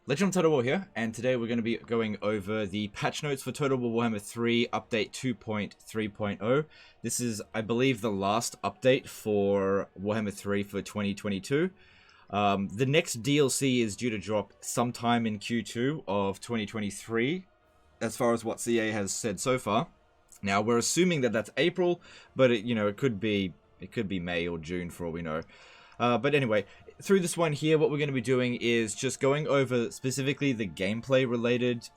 Legend of Total War here, and today we're going to be going over the patch notes for Total War Warhammer 3 Update 2.3.0. This is, I believe, the last update for Warhammer 3 for 2022. The next DLC is due to drop sometime in Q2 of 2023, as far as what CA has said so far. Now, we're assuming that that's April, but it could be May or June for all we know. But anyway, through this one here, what we're going to be doing is just going over specifically the gameplay related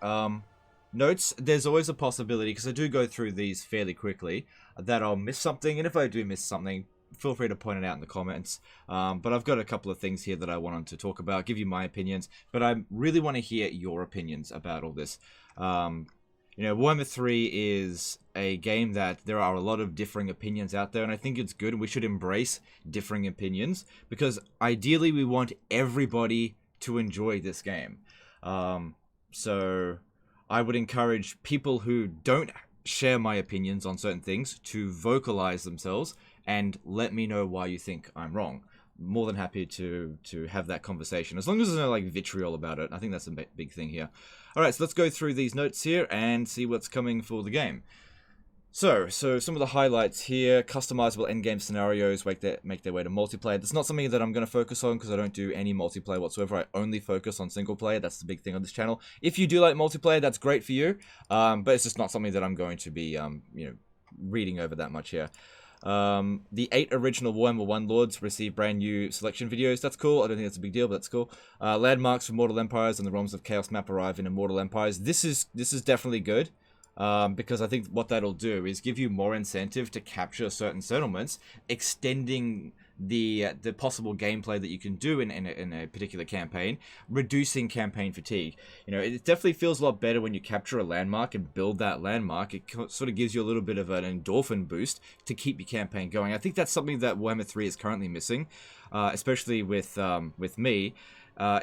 notes. There's always a possibility, because I do go through these fairly quickly, that I'll miss something, and if I do miss something, feel free to point it out in the comments. But I've got a couple of things here that I wanted to talk about, give you my opinions, but I really want to hear your opinions about all this. Warhammer 3 is a game that there are a lot of differing opinions out there, and I think it's good, and we should embrace differing opinions, because ideally we want everybody to enjoy this game. So I would encourage people who don't share my opinions on certain things to vocalize themselves and let me know why you think I'm wrong. More than happy to have that conversation, as long as there's no vitriol about it. I think that's a big thing here. Alright, so let's go through these notes here and see what's coming for the game. So some of the highlights here: customizable endgame scenarios make their way to multiplayer. That's not something that I'm going to focus on, because I don't do any multiplayer whatsoever. I only focus on single player. That's the big thing on this channel. If you do like multiplayer, that's great for you, but it's just not something that I'm going to be reading over that much here. The 8 original Warhammer 1 Lords receive brand new selection videos. That's cool. I don't think that's a big deal, but that's cool. Landmarks for Mortal Empires and the Realms of Chaos map arrive in Immortal Empires. This is definitely good, because I think what that'll do is give you more incentive to capture certain settlements, extending the possible gameplay that you can do in a particular campaign, reducing campaign fatigue. It definitely feels a lot better when you capture a landmark and build that landmark. It sort of gives you a little bit of an endorphin boost to keep your campaign going. I think that's something that Warhammer 3 is currently missing, especially with me.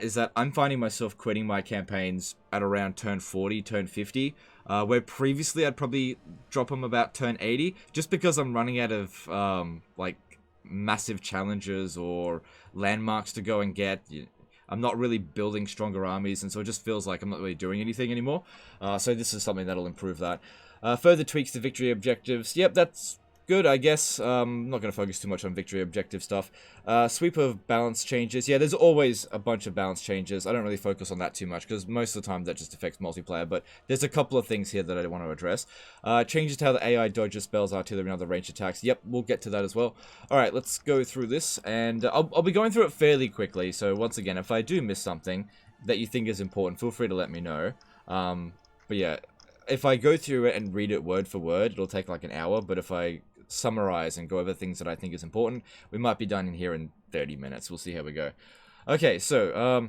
Is that I'm finding myself quitting my campaigns at around turn 40, turn 50, where previously I'd probably drop them about turn 80, just because I'm running out of massive challenges or landmarks to go and get. I'm not really building stronger armies, and so it just feels like I'm not really doing anything anymore. So this is something that'll improve that. Further tweaks to victory objectives. Yep, that's good, I guess. I'm not going to focus too much on victory objective stuff. Sweep of balance changes. Yeah, there's always a bunch of balance changes. I don't really focus on that too much, because most of the time that just affects multiplayer, but there's a couple of things here that I want to address. Changes to how the AI dodges spells, artillery, and other ranged attacks. Yep, we'll get to that as well. Alright, let's go through this, and I'll be going through it fairly quickly, so once again, if I do miss something that you think is important, feel free to let me know. But yeah, if I go through it and read it word for word, it'll take like an hour, but if I summarize and go over things that I think is important, we might be done in here in 30 minutes. We'll see how we go. Okay, so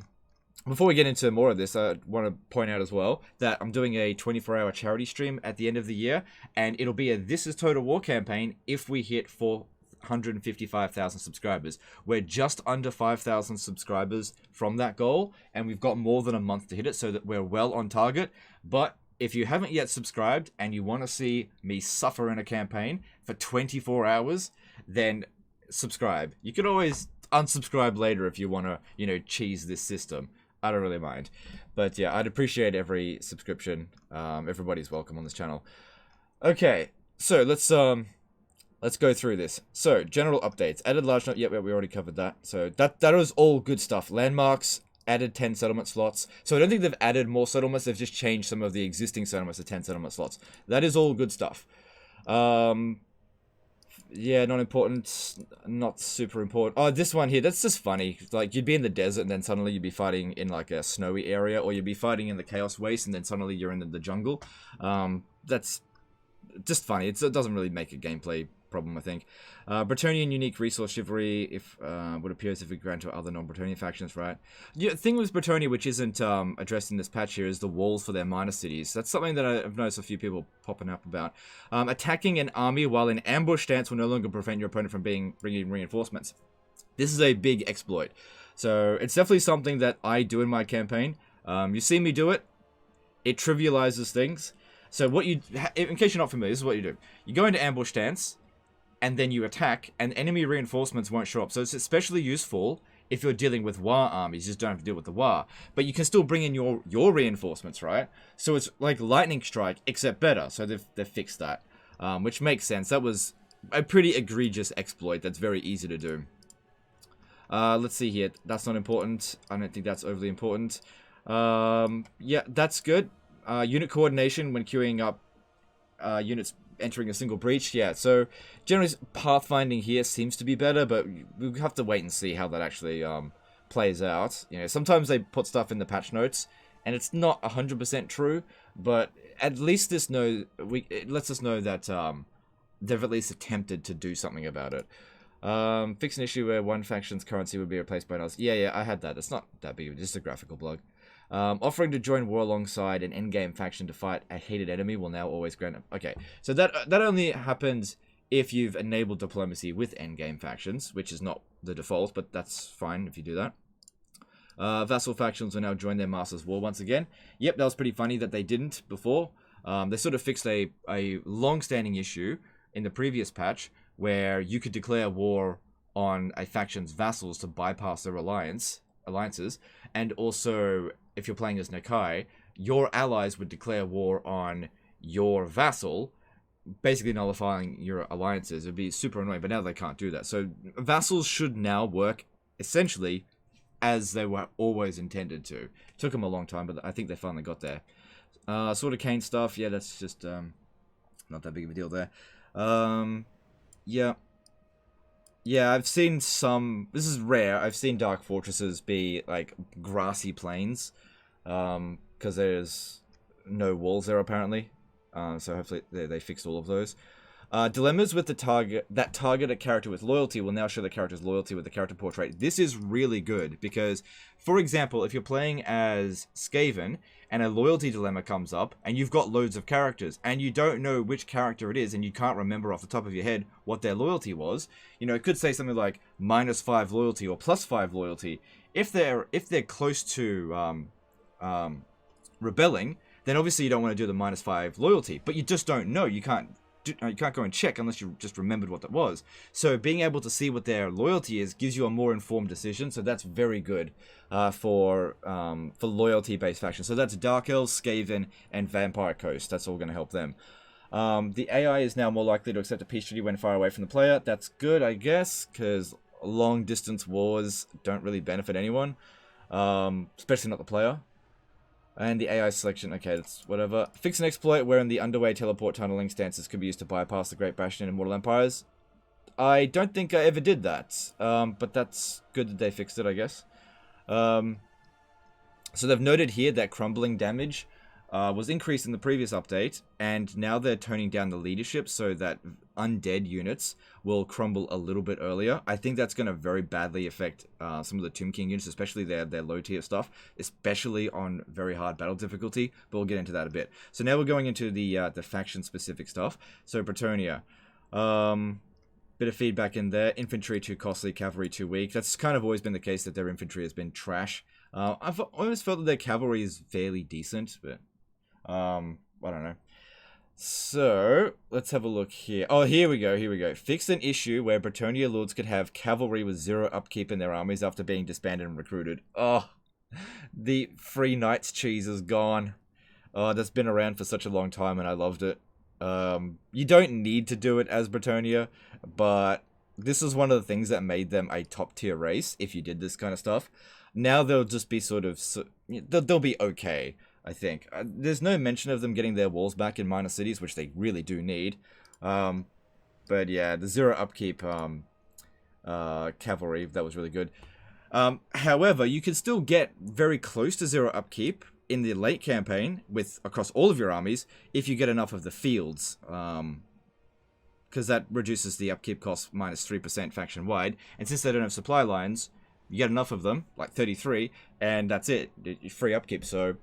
before we get into more of this, I want to point out as well that I'm doing a 24-hour charity stream at the end of the year, and it'll be a This Is Total War campaign if we hit 455,000 subscribers. We're just under 5,000 subscribers from that goal, and we've got more than a month to hit it, so that we're well on target. But if you haven't yet subscribed and you want to see me suffer in a campaign for 24 hours, then subscribe. You can always unsubscribe later if you want to, cheese this system. I don't really mind. But yeah, I'd appreciate every subscription. Everybody's welcome on this channel. Okay, so let's go through this. So, general updates. Added large number. Yep, we already covered that. So that was all good stuff. Landmarks. Added 10 settlement slots. So I don't think they've added more settlements, they've just changed some of the existing settlements to 10 settlement slots. That is all good stuff. Yeah, not important, not super important. Oh, this one here, that's just funny. Like, you'd be in the desert and then suddenly you'd be fighting in like a snowy area, or you'd be fighting in the Chaos Waste and then suddenly you're in the jungle. That's just funny. It doesn't really make a gameplay problem, I think. Bretonnian unique resource chivalry if would appear as if it grant to other non-Bretonnian factions, right? Yeah, the thing with Bretonnia, which isn't addressed in this patch here, is the walls for their minor cities. That's something that I've noticed a few people popping up about. Attacking an army while in ambush stance will no longer prevent your opponent from bringing reinforcements. This is a big exploit. So it's definitely something that I do in my campaign. You see me do it. It trivializes things. So what you, in case you're not familiar, this is what you do. You go into ambush stance, and then you attack, and enemy reinforcements won't show up. So it's especially useful if you're dealing with War armies, you just don't have to deal with the War. But you can still bring in your reinforcements, right? So it's like Lightning Strike, except better. So they've fixed that, which makes sense. That was a pretty egregious exploit that's very easy to do. Let's see here. That's not important. I don't think that's overly important. Yeah, that's good. Unit coordination when queuing up units entering a single breach. Yeah, so generally pathfinding here seems to be better, but we'll have to wait and see how that actually plays out. You know, sometimes they put stuff in the patch notes and it's not 100% true, but at least it lets us know that they've at least attempted to do something about it. Fix an issue where one faction's currency would be replaced by another. Yeah, I had that. It's not that big, just a graphical bug. Offering to join war alongside an endgame faction to fight a hated enemy will now always grant. Okay, so that only happens if you've enabled diplomacy with endgame factions, which is not the default, but that's fine if you do that. Vassal factions will now join their master's war once again. Yep, that was pretty funny that they didn't before. They sort of fixed a long-standing issue in the previous patch where you could declare war on a faction's vassals to bypass their alliances, and also if you're playing as Nakai, your allies would declare war on your vassal, basically nullifying your alliances. It would be super annoying, but now they can't do that. So vassals should now work essentially as they were always intended to. It took them a long time, but I think they finally got there. Sword of Cain stuff, yeah, that's just not that big of a deal there. Yeah, I've seen some. This is rare. I've seen Dark Fortresses be like grassy plains, because there's no walls there apparently. So hopefully they fixed all of those. Dilemmas with the target a character with loyalty will now show the character's loyalty with the character portrait. This is really good because, for example, if you're playing as Skaven and a loyalty dilemma comes up and you've got loads of characters and you don't know which character it is and you can't remember off the top of your head what their loyalty was, you know, it could say something like -5 loyalty or +5 loyalty. If they're close to rebelling, then obviously you don't want to do the -5 loyalty, but you just don't know. You can't go and check unless you just remembered what that was. So being able to see what their loyalty is gives you a more informed decision. So that's very good for loyalty-based factions. So that's Dark Elves, Skaven, and Vampire Coast. That's all going to help them. The AI is now more likely to accept a peace treaty when far away from the player. That's good, I guess, because long-distance wars don't really benefit anyone, especially not the player. And the AI selection, okay, that's whatever. Fix an exploit wherein the underway teleport tunneling stances could be used to bypass the Great Bastion and Mortal Empires. I don't think I ever did that, but that's good that they fixed it, I guess. So they've noted here that crumbling damage was increased in the previous update, and now they're toning down the leadership so that undead units will crumble a little bit earlier. I think that's going to very badly affect some of the Tomb King units, especially their low tier stuff, especially on very hard battle difficulty, but we'll get into that a bit. So now we're going into the faction specific stuff. So Bretonnia, bit of feedback in there. Infantry too costly, cavalry too weak. That's kind of always been the case, that their infantry has been trash. I've always felt that their cavalry is fairly decent, but I don't know. So let's have a look here. Oh, here we go. Fixed an issue where Bretonnia lords could have cavalry with 0 upkeep in their armies after being disbanded and recruited. Oh, the free knights cheese is gone. Oh, that's been around for such a long time and I loved it. You don't need to do it as Bretonnia, but this is one of the things that made them a top tier race if you did this kind of stuff. Now they'll just be they'll be okay, I think. There's no mention of them getting their walls back in minor cities, which they really do need. But yeah, the 0 upkeep cavalry, that was really good. However, you can still get very close to 0 upkeep in the late campaign across all of your armies if you get enough of the fields. Because that reduces the upkeep cost -3% faction-wide. And since they don't have supply lines, you get enough of them, like 33, and that's it. Free upkeep, so...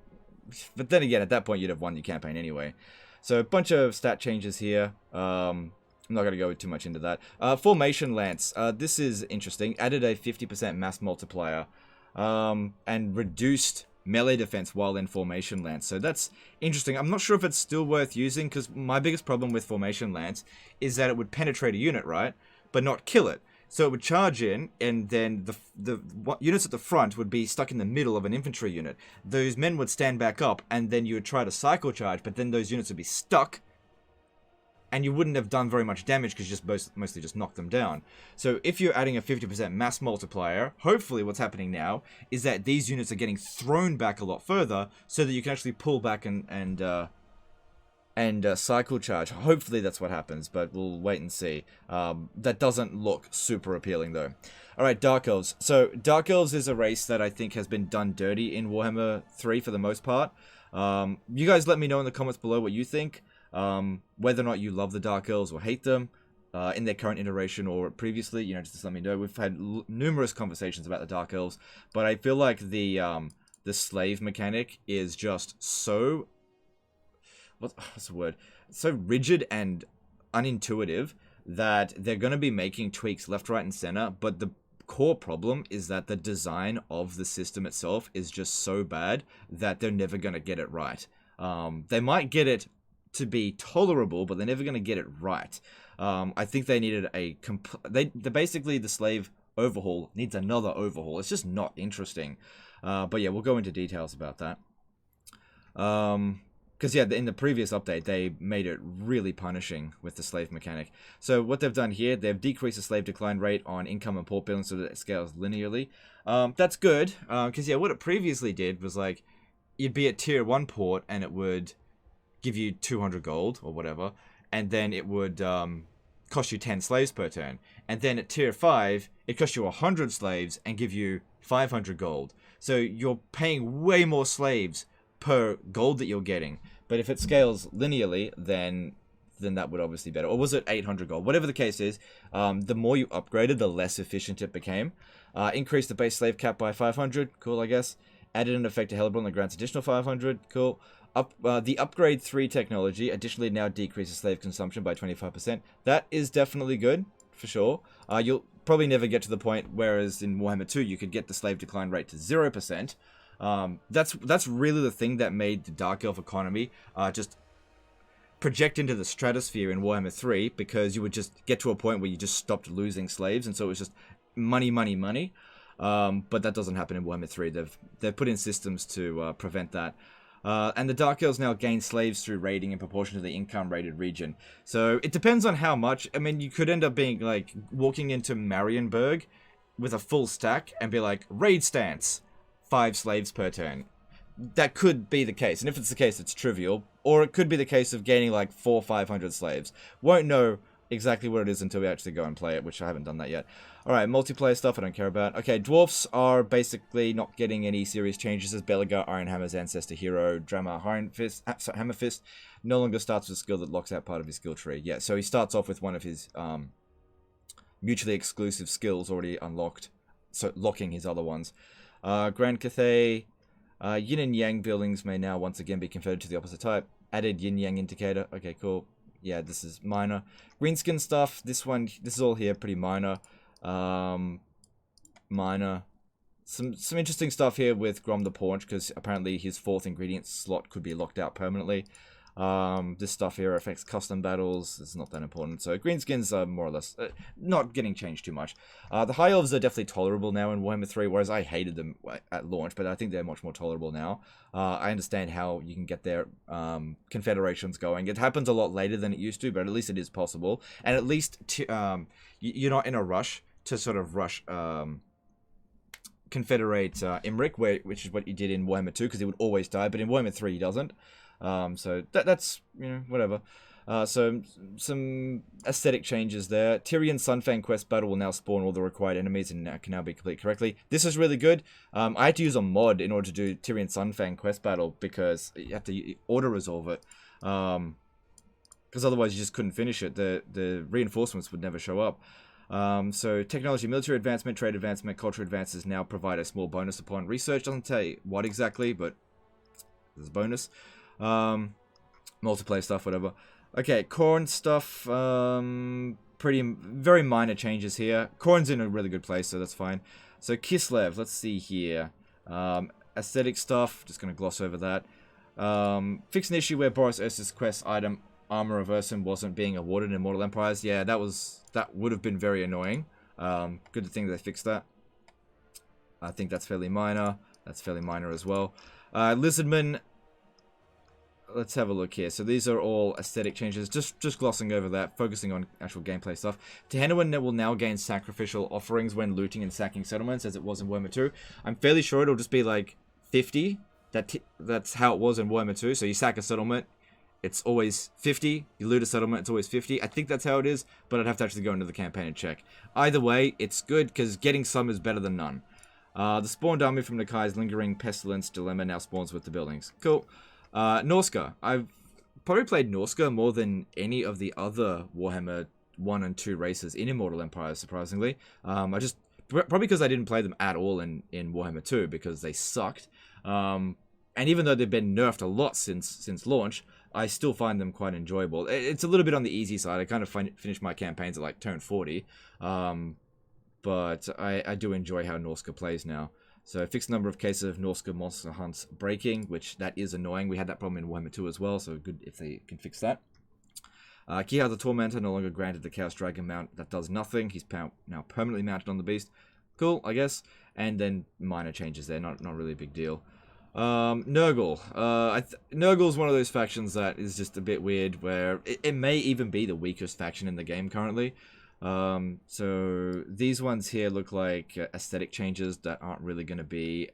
But then again, at that point, you'd have won your campaign anyway. So, a bunch of stat changes here. I'm not going to go too much into that. Formation Lance. This is interesting. Added a 50% mass multiplier. And reduced melee defense while in Formation Lance. So, that's interesting. I'm not sure if it's still worth using, because my biggest problem with Formation Lance is that it would penetrate a unit, right? But not kill it. So it would charge in, and then units at the front would be stuck in the middle of an infantry unit. Those men would stand back up, and then you would try to cycle charge, but then those units would be stuck, and you wouldn't have done very much damage because you just mostly just knocked them down. So if you're adding a 50% mass multiplier, hopefully what's happening now is that these units are getting thrown back a lot further, so that you can actually pull back and cycle charge. Hopefully that's what happens, but we'll wait and see. That doesn't look super appealing though. Alright, Dark Elves. So Dark Elves is a race that I think has been done dirty in Warhammer 3 for the most part. You guys let me know in the comments below what you think. Whether or not you love the Dark Elves or hate them in their current iteration or previously, just let me know. We've had numerous conversations about the Dark Elves, but I feel like the slave mechanic is just so... what's the word? So rigid and unintuitive that they're going to be making tweaks left, right, and center, but the core problem is that the design of the system itself is just so bad that they're never going to get it right. They might get it to be tolerable, but they're never going to get it right. I think they needed basically the slave overhaul needs another overhaul. It's just not interesting. But yeah, we'll go into details about that. Because yeah, in the previous update, they made it really punishing with the slave mechanic. So what they've done here, they've decreased the slave decline rate on income and port building so that it scales linearly. That's good, because yeah, what it previously did was like, you'd be at tier 1 port and it would give you 200 gold or whatever, and then it would cost you 10 slaves per turn. And then at tier 5, it costs you 100 slaves and give you 500 gold. So you're paying way more slaves per gold that you're getting. But if it scales linearly, then that would obviously be better. Or was it 800 gold? Whatever the case is, the more you upgraded, the less efficient it became. Increased the base slave cap by 500. Cool, I guess. Added an effect to Hellborn that grants additional 500. Cool. The upgrade 3 technology additionally now decreases slave consumption by 25%. That is definitely good, for sure. You'll probably never get to the point, whereas in Warhammer 2 you could get the slave decline rate to 0%. That's really the thing that made the Dark Elf economy just project into the stratosphere in Warhammer 3, because you would just get to a point where you just stopped losing slaves, and so it was just money, money, money. But that doesn't happen in Warhammer 3. They've put in systems to prevent that. And the Dark Elves now gain slaves through raiding in proportion to the income rated region. So it depends on how much. I mean, you could end up being like walking into Marienburg with a full stack and be like, raid stance, 5 slaves per turn. That could be the case. And if it's the case, it's trivial. Or it could be the case of gaining like 400 or 500 slaves. Won't know exactly what it is until we actually go and play it, which I haven't done that yet. Alright, multiplayer stuff I don't care about. Okay, dwarfs are basically not getting any serious changes as Belagar, Ironhammer's ancestor hero, Drama Hammerfist no longer starts with a skill that locks out part of his skill tree. Yeah, so he starts off with one of his mutually exclusive skills already unlocked, so locking his other ones. Grand Cathay, Yin and Yang buildings may now once again be converted to the opposite type. Added Yin Yang indicator. Okay, cool. Yeah, this is minor. Greenskin stuff. This is all here, pretty minor. Minor. Some interesting stuff here with Grom the Paunch, because apparently his 4th ingredient slot could be locked out permanently. This stuff here affects custom battles. It's not that important. So greenskins are more or less not getting changed too much. The High Elves are definitely tolerable now in Warhammer 3, whereas I hated them at launch, but I think they're much more tolerable now. I understand how you can get their confederations going. It happens a lot later than it used to, but at least it is possible. And at least you're not in a rush to sort of rush confederate Imric, which is what you did in Warhammer 2, because he would always die, but in Warhammer 3 he doesn't. So that's, whatever. So some aesthetic changes there. Tyrion Sunfang quest battle will now spawn all the required enemies and can now be completed correctly. This is really good. I had to use a mod in order to do Tyrion Sunfang quest battle, because you have to auto-resolve it. Because otherwise you just couldn't finish it. The reinforcements would never show up. So technology, military advancement, trade advancement, culture advances now provide a small bonus upon research. Doesn't tell you what exactly, but there's a bonus. Multiplayer stuff, whatever. Okay, Khorne stuff, very minor changes here. Khorne's in a really good place, so that's fine. So Kislev, let's see here. Aesthetic stuff, just gonna gloss over that. Fix an issue where Boris Ursa's quest item, Armor of Ursun, wasn't being awarded in Immortal Empires. Yeah, that would have been very annoying. Good thing they fixed that. I think that's fairly minor. That's fairly minor as well. Lizardman. Let's have a look here. So these are all aesthetic changes. Just glossing over that, focusing on actual gameplay stuff. Tehenowin will now gain sacrificial offerings when looting and sacking settlements, as it was in Warhammer 2. I'm fairly sure it'll just be like 50. That's how it was in Warhammer 2. So you sack a settlement, it's always 50. You loot a settlement, it's always 50. I think that's how it is, but I'd have to actually go into the campaign and check. Either way, it's good, because getting some is better than none. The spawned army from Nakai's lingering pestilence dilemma now spawns with the buildings. Cool. Norska. I've probably played Norska more than any of the other Warhammer 1 and 2 races in Immortal Empire, surprisingly. Probably because I didn't play them at all in Warhammer 2, because they sucked. And even though they've been nerfed a lot since launch, I still find them quite enjoyable. It's a little bit on the easy side. I kind of finished my campaigns at like turn 40. But I do enjoy how Norska plays now. So fixed number of cases of Norska monster hunts breaking, which that is annoying. We had that problem in Warhammer 2 as well, so good if they can fix that. Kiha the Tormentor no longer granted the Chaos Dragon mount. That does nothing. He's now permanently mounted on the beast. Cool, I guess. And then minor changes there, not really a big deal. Nurgle. Nurgle's one of those factions that is just a bit weird, where it may even be the weakest faction in the game currently. So these ones here look like aesthetic changes that aren't really going to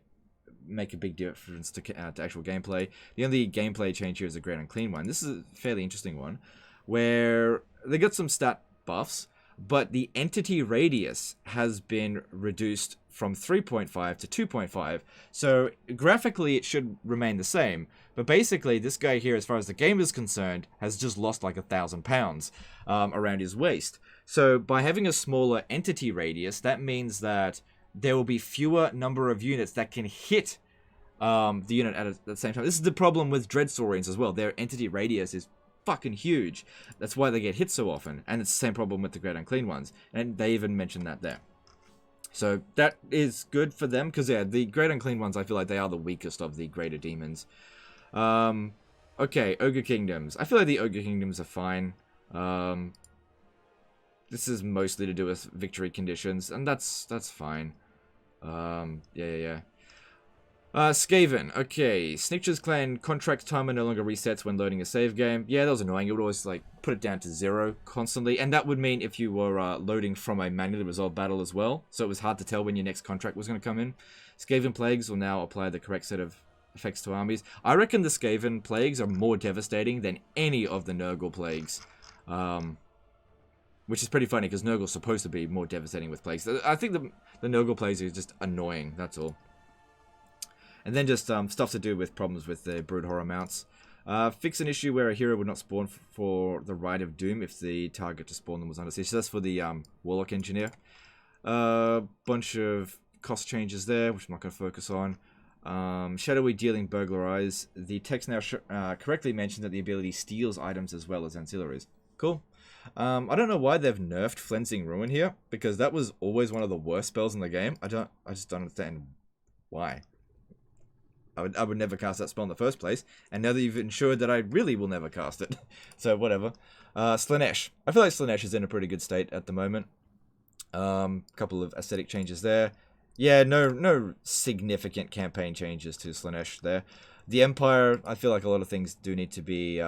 make a big difference to actual gameplay. The only gameplay change here is a Great Unclean one. This is a fairly interesting one, where they got some stat buffs, but the entity radius has been reduced from 3.5 to 2.5. So graphically it should remain the same, but basically this guy here, as far as the game is concerned, has just lost like 1,000 pounds around his waist. So by having a smaller entity radius, that means that there will be fewer number of units that can hit the unit at the same time. This is the problem with Dreadsaurians as well. Their entity radius is fucking huge. That's why they get hit so often. And it's the same problem with the Great Unclean ones. And they even mentioned that there. So that is good for them, because yeah, the Great Unclean ones, I feel like they are the weakest of the greater demons. Okay, Ogre Kingdoms. I feel like the Ogre Kingdoms are fine. This is mostly to do with victory conditions, and that's fine. Yeah. Skaven. Okay, Snitch's Clan contract timer no longer resets when loading a save game. Yeah, that was annoying. It would always like put it down to 0 constantly, and that would mean if you were loading from a manually resolved battle as well, so it was hard to tell when your next contract was going to come in. Skaven Plagues will now apply the correct set of effects to armies. I reckon the Skaven Plagues are more devastating than any of the Nurgle Plagues. Which is pretty funny, because Nurgle's supposed to be more devastating with plagues. I think the Nurgle plagues are just annoying, that's all. And then just stuff to do with problems with the Brood Horror mounts. Fix an issue where a hero would not spawn for the Rite of Doom if the target to spawn them was under siege. So that's for the Warlock Engineer. Bunch of cost changes there, which I'm not going to focus on. Shadowy Dealing Burglarize. The text now correctly mentioned that the ability steals items as well as ancillaries. Cool. I don't know why they've nerfed Flensing Ruin here, because that was always one of the worst spells in the game. I just don't understand why. I would never cast that spell in the first place, and now that you've ensured that I really will never cast it. So whatever. Slanesh. I feel like Slanesh is in a pretty good state at the moment. Couple of aesthetic changes there. Yeah, no significant campaign changes to Slanesh there. The Empire, I feel like a lot of things do need to be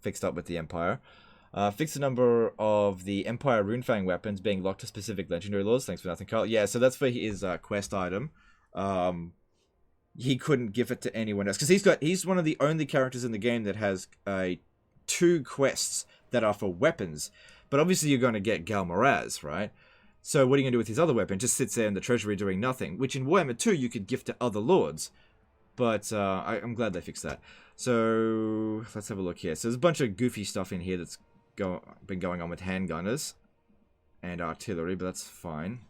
fixed up with the Empire. Fix the number of the Empire Runefang weapons being locked to specific legendary lords. Thanks for nothing, Carl. Yeah, so that's for his quest item. He couldn't give it to anyone else, because he's one of the only characters in the game that has 2 quests that are for weapons. But obviously you're going to get Galmaraz, right? So what are you going to do with his other weapon? Just sits there in the treasury doing nothing, which in Warhammer 2 you could gift to other lords. But I'm glad they fixed that. So let's have a look here. So there's a bunch of goofy stuff in here that's been going on with handgunners and artillery, but that's fine.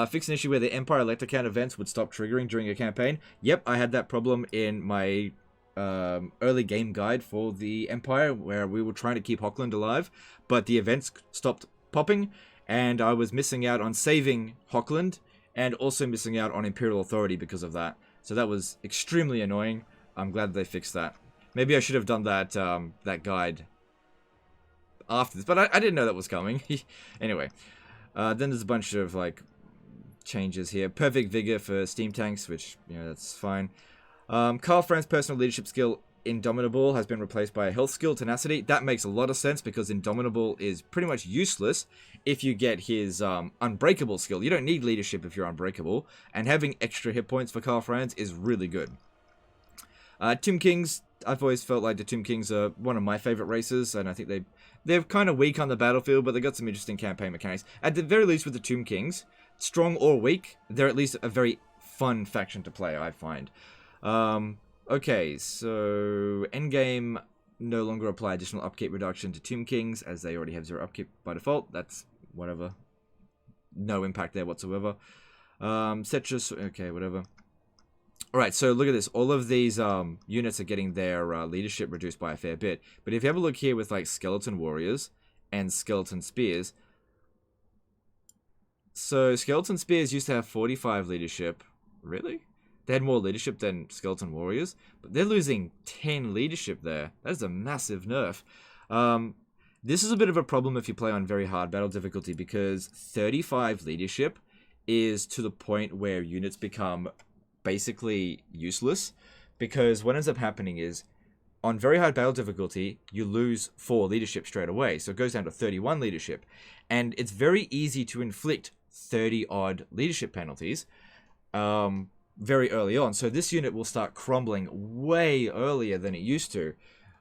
Fix an issue where the Empire Electrocount events would stop triggering during a campaign. Yep, I had that problem in my early game guide for the Empire, where we were trying to keep Hochland alive, but the events stopped popping, and I was missing out on saving Hochland, and also missing out on Imperial Authority because of that. So that was extremely annoying. I'm glad they fixed that. Maybe I should have done that that guide after this, but I didn't know that was coming. Anyway, Then there's a bunch of like changes here. Perfect Vigor for Steam Tanks, which, you know, that's fine. Carl Fran's personal leadership skill, Indomitable, has been replaced by a health skill, Tenacity. That makes a lot of sense because Indomitable is pretty much useless if you get his Unbreakable skill. You don't need leadership if you're Unbreakable, and having extra hit points for Carl Franz is really good. Tomb Kings, I've always felt like the Tomb Kings are one of my favorite races, and I think they're kind of weak on the battlefield, but they got some interesting campaign mechanics. At the very least with the Tomb Kings, strong or weak, they're at least a very fun faction to play, I find. Okay, so endgame no longer apply additional upkeep reduction to Tomb Kings, as they already have 0 upkeep by default. That's whatever. No impact there whatsoever. Cetrus, okay, whatever. Alright, so look at this. All of these units are getting their leadership reduced by a fair bit. But if you have a look here with like Skeleton Warriors and Skeleton Spears. So Skeleton Spears used to have 45 leadership. Really? They had more leadership than Skeleton Warriors, but they're losing 10 leadership there. That is a massive nerf. This is a bit of a problem if you play on very hard battle difficulty, because 35 leadership is to the point where units become basically useless, because what ends up happening is on very hard battle difficulty, you lose 4 leadership straight away, so it goes down to 31 leadership, and it's very easy to inflict 30-odd leadership penalties very early on. So this unit will start crumbling way earlier than it used to.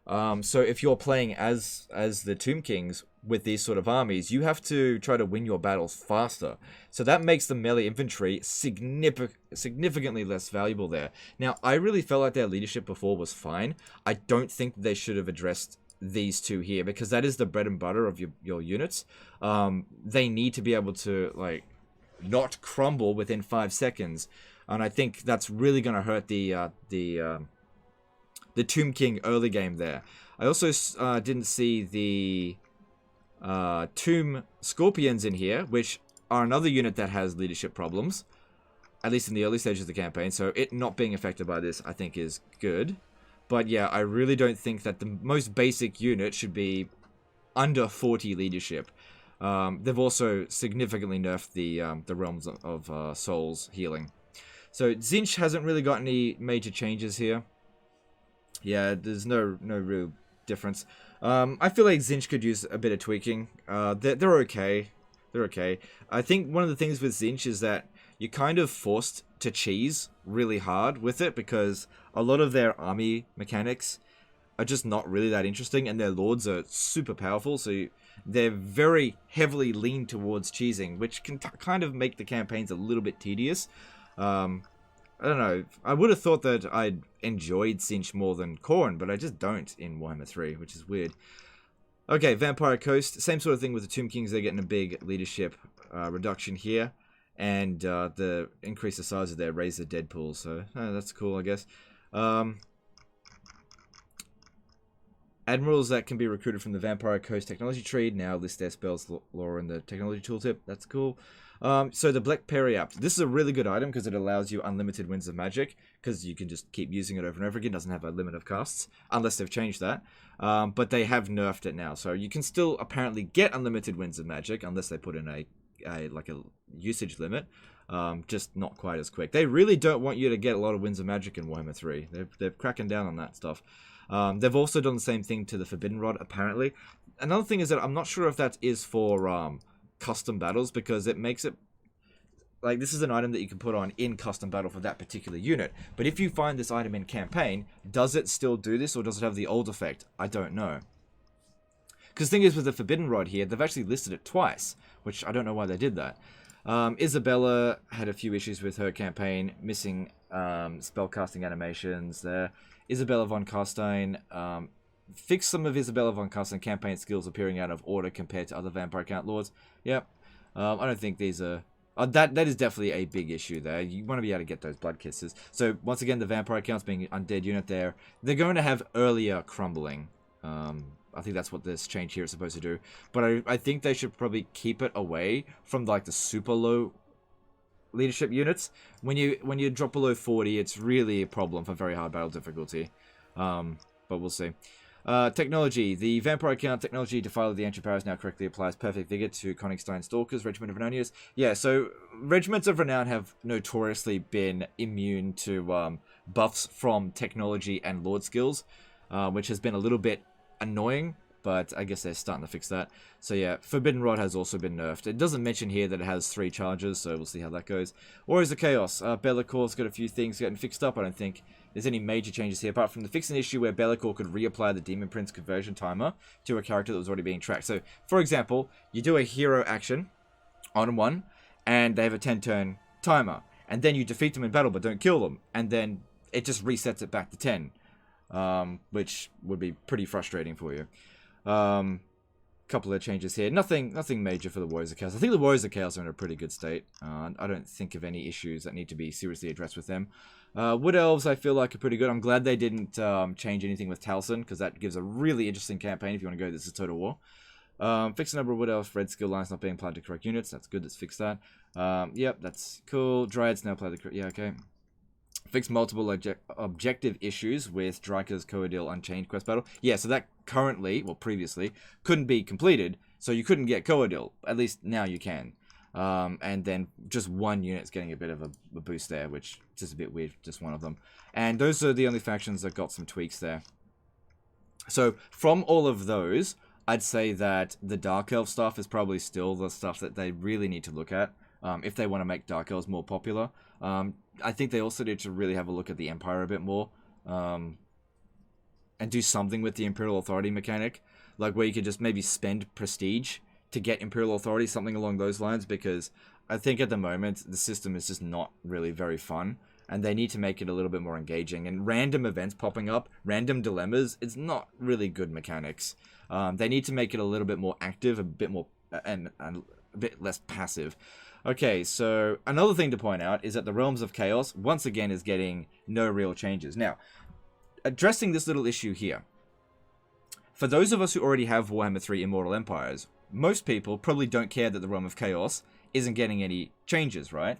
So if you're playing as the Tomb Kings with these sort of armies, you have to try to win your battles faster. So that makes the melee infantry significantly less valuable there. Now, I really felt like their leadership before was fine. I don't think they should have addressed these two here, because that is the bread and butter of your units. They need to be able to like not crumble within 5 seconds. And I think that's really going to hurt the Tomb King early game there. I also didn't see the Tomb Scorpions in here, which are another unit that has leadership problems, at least in the early stages of the campaign. So it not being affected by this, I think, is good. But yeah, I really don't think that the most basic unit should be under 40 leadership. They've also significantly nerfed the Realms of Souls healing. So Tzeentch hasn't really got any major changes here. Yeah, there's no real difference. I feel like Tzeentch could use a bit of tweaking. They're okay. They're okay. I think one of the things with Tzeentch is that you're kind of forced to cheese really hard with it, because a lot of their army mechanics are just not really that interesting, and their lords are super powerful, so they're very heavily leaned towards cheesing, which can kind of make the campaigns a little bit tedious. I don't know. I would have thought that I'd enjoyed Tzeentch more than Khorne, but I just don't in Warhammer 3, which is weird. Okay, Vampire Coast. Same sort of thing with the Tomb Kings. They're getting a big leadership reduction here. And the increase the size of their Raise the Dead pool. So that's cool, I guess. Admirals that can be recruited from the Vampire Coast technology tree now list their spells lore in the technology tooltip. That's cool. So the Black Periapt. This is a really good item because it allows you unlimited Winds of Magic, because you can just keep using it over and over again. It doesn't have a limit of casts, unless they've changed that. But they have nerfed it now. So you can still apparently get unlimited Winds of Magic, unless they put in a usage limit. Just not quite as quick. They really don't want you to get a lot of Winds of Magic in Warhammer 3. They're cracking down on that stuff. They've also done the same thing to the Forbidden Rod, apparently. Another thing is that I'm not sure if that is for custom battles, because it makes it like this is an item that you can put on in custom battle for that particular unit. But if you find this item in campaign, does it still do this, or does it have the old effect? I don't know. Because the thing is, with the Forbidden Rod here, they've actually listed it twice, which I don't know why they did that. Isabella had a few issues with her campaign, missing spellcasting animations there. Isabella von Carstein fixed some of Isabella von Carstein campaign skills appearing out of order compared to other Vampire Count Lords. Yep. I don't think these are... that is definitely a big issue there. You want to be able to get those blood kisses. So, once again, the Vampire Counts being an undead unit there, they're going to have earlier crumbling. I think that's what this change here is supposed to do. But I think they should probably keep it away from like the super low leadership units. When you drop below 40, it's really a problem for very hard battle difficulty. But we'll see. Technology. The vampire count technology Defiler of the Ancient Powers now correctly applies perfect vigor to Konigstein Stalkers, Regiment of Renonius. Yeah, so Regiments of Renown have notoriously been immune to buffs from technology and Lord skills, which has been a little bit annoying, but I guess they're starting to fix that. So yeah, Forbidden Rod has also been nerfed. It doesn't mention here that it has 3 charges, so we'll see how that goes. Warriors of Chaos. Bellacor's got a few things getting fixed up. I don't think there's any major changes here, apart from the fixing issue where Be'lakor could reapply the Demon Prince conversion timer to a character that was already being tracked. So, for example, you do a hero action on one, and they have a 10-turn timer, and then you defeat them in battle but don't kill them, and then it just resets it back to 10, which would be pretty frustrating for you. Couple of changes here. Nothing major for the Warriors of Chaos. I think the Warriors of Chaos are in a pretty good state. I don't think of any issues that need to be seriously addressed with them. Wood Elves, I feel like, are pretty good. I'm glad they didn't change anything with Taliesin, because that gives a really interesting campaign if you want to go this is Total War. Fix the number of Wood Elves, red skill lines not being applied to correct units. That's good, let's fix that. Yep, that's cool. Dryads now apply the correct... Yeah, okay. Fix multiple objective issues with Dryker's Coadil Unchained quest battle. Yeah, so that currently, well previously, couldn't be completed, so you couldn't get Coadil. At least now you can. And then just one unit's getting a bit of a boost there, which is just a bit weird, just one of them. And those are the only factions that got some tweaks there. So from all of those, I'd say that the Dark Elf stuff is probably still the stuff that they really need to look at if they want to make Dark Elves more popular. I think they also need to really have a look at the Empire a bit more and do something with the Imperial Authority mechanic, like where you could just maybe spend prestige to get Imperial Authority, something along those lines, because I think at the moment the system is just not really very fun, and they need to make it a little bit more engaging. And random events popping up, random dilemmas, it's not really good mechanics. They need to make it a little bit more active, a bit more and a bit less passive. Okay, so another thing to point out is that the Realms of Chaos, once again, is getting no real changes. Now, addressing this little issue here, for those of us who already have Warhammer 3 Immortal Empires, most people probably don't care that the Realm of Chaos isn't getting any changes, right?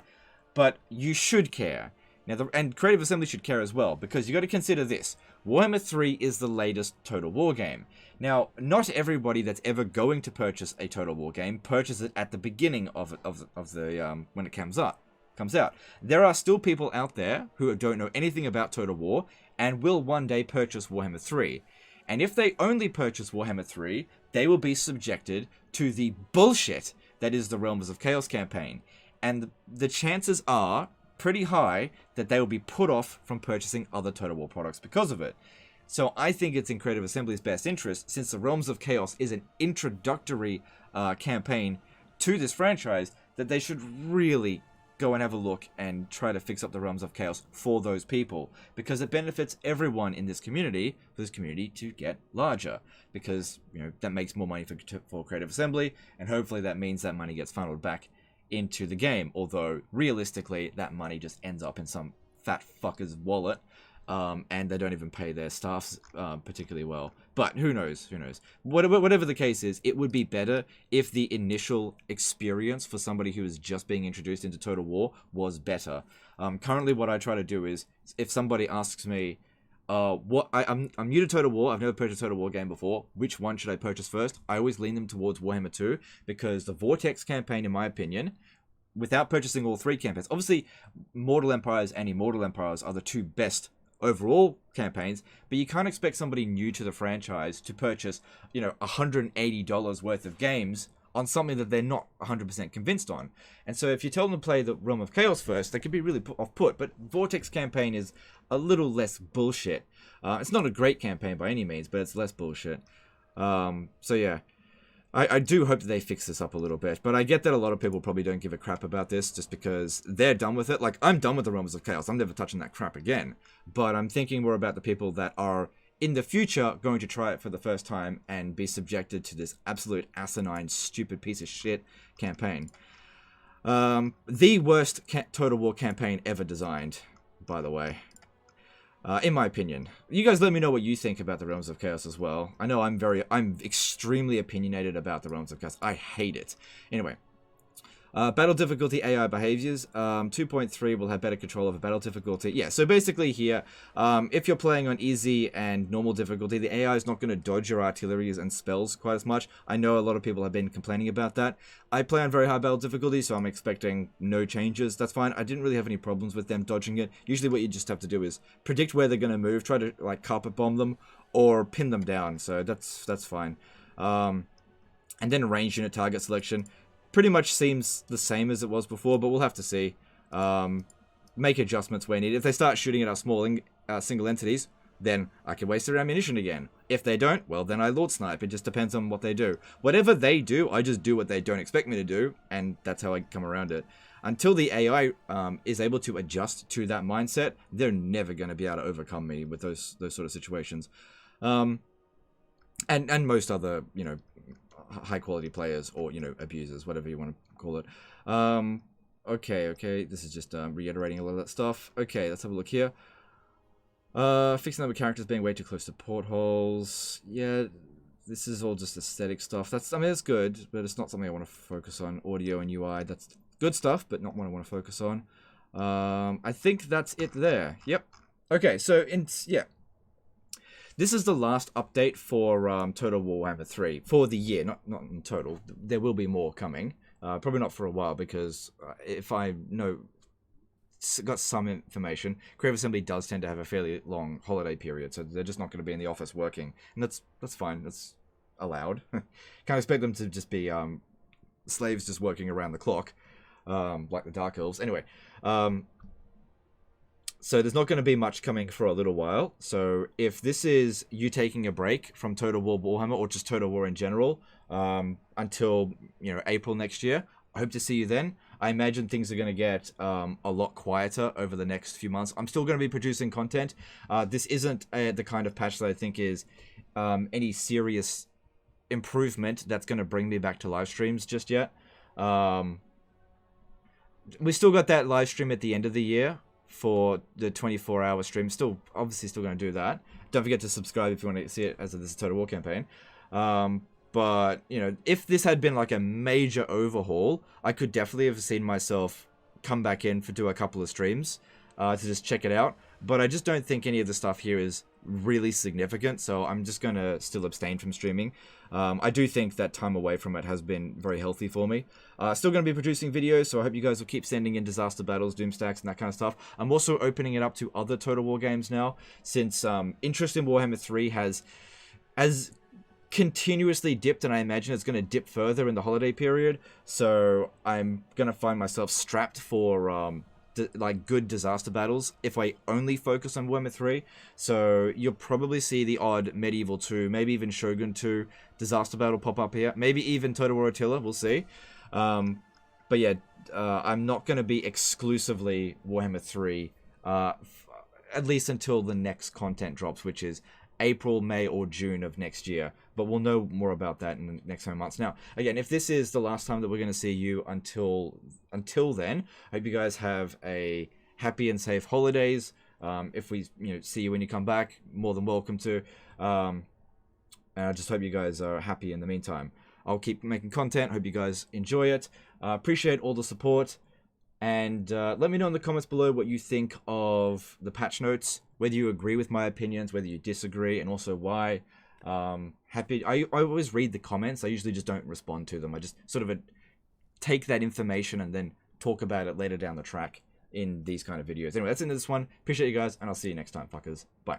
But you should care. Now, and Creative Assembly should care as well, because you got to consider this. Warhammer 3 is the latest Total War game. Now, not everybody that's ever going to purchase a Total War game purchases it at the beginning of the when it comes out. There are still people out there who don't know anything about Total War and will one day purchase Warhammer 3. And if they only purchase Warhammer 3, they will be subjected to the bullshit that is the Realms of Chaos campaign. And the chances are pretty high that they will be put off from purchasing other Total War products because of it. So I think it's in Creative Assembly's best interest, since the Realms of Chaos is an introductory campaign to this franchise, that they should really go and have a look and try to fix up the Realms of Chaos for those people, because it benefits everyone in this community for this community to get larger, because that makes more money for Creative Assembly, and hopefully that means that money gets funneled back into the game, although realistically that money just ends up in some fat fucker's wallet, and they don't even pay their staffs particularly well. But who knows? Whatever the case is, it would be better if the initial experience for somebody who is just being introduced into Total War was better. Currently, what I try to do is, if somebody asks me, I'm new to Total War, I've never purchased a Total War game before, which one should I purchase first? I always lean them towards Warhammer 2, because the Vortex campaign, in my opinion, without purchasing all 3 campaigns, obviously Mortal Empires and Immortal Empires are the 2 best overall campaigns, but you can't expect somebody new to the franchise to purchase, $180 worth of games on something that they're not 100% convinced on. And so if you tell them to play the Realm of Chaos first, they could be really off-put, but Vortex campaign is a little less bullshit. It's not a great campaign by any means, but it's less bullshit. So yeah, I do hope that they fix this up a little bit, but I get that a lot of people probably don't give a crap about this just because they're done with it. Like, I'm done with the Realms of Chaos. I'm never touching that crap again. But I'm thinking more about the people that are, in the future, going to try it for the first time and be subjected to this absolute asinine, stupid piece of shit campaign. The worst Total War campaign ever designed, by the way. In my opinion. You guys let me know what you think about the Realms of Chaos as well. I know I'm extremely opinionated about the Realms of Chaos. I hate it. Anyway. Battle difficulty AI behaviors. 2.3 will have better control over battle difficulty. Yeah, so basically here, if you're playing on easy and normal difficulty, the AI is not going to dodge your artilleries and spells quite as much. I know a lot of people have been complaining about that. I play on very high battle difficulty, so I'm expecting no changes. That's fine. I didn't really have any problems with them dodging it. Usually what you just have to do is predict where they're going to move, try to like carpet bomb them, or pin them down. So that's fine. And then range unit target selection. Pretty much seems the same as it was before, but we'll have to see. Make adjustments where needed. If they start shooting at our small single entities, then I can waste their ammunition again. If they don't, well, then I Lord Snipe. It just depends on what they do. Whatever they do, I just do what they don't expect me to do, and that's how I come around it. Until the AI is able to adjust to that mindset, they're never going to be able to overcome me with those sort of situations. And most other, you know, high quality players, or, you know, abusers, whatever you want to call it. Okay, this is just reiterating a lot of that stuff. Okay, let's have a look here. Fixing number of characters being way too close to portholes. Yeah, this is all just aesthetic stuff. I mean, it's good, but it's not something I want to focus on. Audio and UI, that's good stuff, but not what I want to focus on. I think that's it there. Yep. Okay, so yeah. This is the last update for Total Warhammer 3 for the year, not in total. There will be more coming. Probably not for a while, because if I got some information, Creative Assembly does tend to have a fairly long holiday period, so they're just not going to be in the office working, and that's fine. That's allowed. Can't expect them to just be slaves just working around the clock, like the Dark Elves. Anyway. So there's not going to be much coming for a little while. So if this is you taking a break from Total War Warhammer, or just Total War in general, until, you know, April next year, I hope to see you then. I imagine things are going to get a lot quieter over the next few months. I'm still going to be producing content. This isn't the kind of patch that I think is any serious improvement that's going to bring me back to live streams just yet. We still got that live stream at the end of the year for the 24-hour stream. Obviously still going to do that. Don't forget to subscribe if you want to see it, as this is a Total War campaign. But, you know, if this had been like a major overhaul, I could definitely have seen myself come back in do a couple of streams to just check it out. But I just don't think any of the stuff here is really significant, so I'm just going to still abstain from streaming. I do think that time away from it has been very healthy for me. Still going to be producing videos, so I hope you guys will keep sending in disaster battles, doomstacks, and that kind of stuff. I'm also opening it up to other Total War games now, since interest in Warhammer 3 has continuously dipped, and I imagine it's going to dip further in the holiday period. So I'm going to find myself strapped for like good disaster battles if I only focus on Warhammer 3. So you'll probably see the odd Medieval 2, maybe even Shogun 2 disaster battle pop up here. Maybe even Total War Attila, we'll see. But yeah, I'm not going to be exclusively Warhammer 3, at least until the next content drops, which is April, May, or June of next year. But we'll know more about that in the next few months. Now, again, if this is the last time that we're going to see you until then, I hope you guys have a happy and safe holidays. If we see you when you come back, more than welcome to. And I just hope you guys are happy in the meantime. I'll keep making content. Hope you guys enjoy it. Appreciate all the support. And let me know in the comments below what you think of the patch notes, whether you agree with my opinions, whether you disagree, and also why. I always read the comments. I usually just don't respond to them. I just sort of take that information and then talk about it later down the track in these kind of videos. Anyway, that's the end of this one. Appreciate you guys, and I'll see you next time, fuckers. Bye.